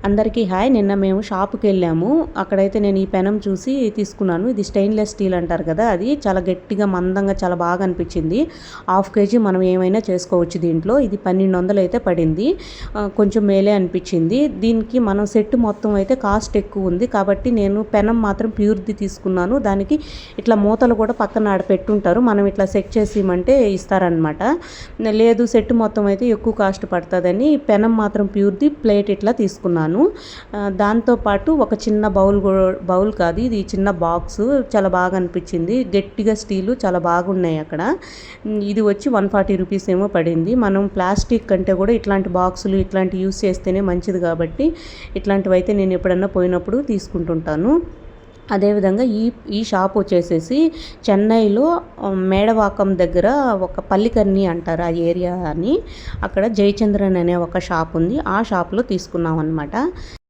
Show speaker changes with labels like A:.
A: అందరికీ హాయ్. నిన్న మేము షాప్కి వెళ్ళాము. అక్కడైతే నేను ఈ పెనం చూసి తీసుకున్నాను. ఇది స్టెయిన్లెస్ స్టీల్ అంటారు కదా, అది చాలా గట్టిగా మందంగా చాలా బాగా అనిపించింది. 1/2 kg మనం ఏమైనా చేసుకోవచ్చు దీంట్లో. ఇది 1200 అయితే పడింది. కొంచెం మేలే అనిపించింది. దీనికి మనం సెట్ మొత్తం అయితే కాస్ట్ ఎక్కువ ఉంది కాబట్టి నేను పెనం మాత్రం ప్యూర్ది తీసుకున్నాను. దానికి ఇట్లా మూతలు కూడా పక్కన ఆడ పెట్టుంటారు, మనం ఇట్లా సెట్ చేసి ఇవ్వమంటే ఇస్తారనమాట. లేదు సెట్ మొత్తం అయితే ఎక్కువ కాస్ట్ పడుతుందని పెనం మాత్రం ప్యూర్ది ప్లేట్ ఇట్లా తీసుకున్నాను. దాంతోపాటు ఒక చిన్న బౌల్ కాదు, ఇది చిన్న బాక్స్ చాలా బాగా అనిపించింది. గట్టిగా స్టీలు చాలా బాగున్నాయి అక్కడ. ఇది వచ్చి 140 రూపీస్ ఏమో పడింది. మనం ప్లాస్టిక్ కంటే కూడా ఇట్లాంటి బాక్సులు ఇట్లాంటి యూస్ చేస్తేనే మంచిది కాబట్టి ఇట్లాంటివి అయితే నేను ఎప్పుడన్నా పోయినప్పుడు తీసుకుంటుంటాను. అదేవిధంగా ఈ షాప్ వచ్చేసేసి చెన్నైలో మేడవాకం దగ్గర ఒక పల్లికర్ని అంటారు ఆ ఏరియా అని, అక్కడ జయచంద్రన్ అనే ఒక షాప్ ఉంది. ఆ షాప్లో తీసుకున్నాం అనమాట.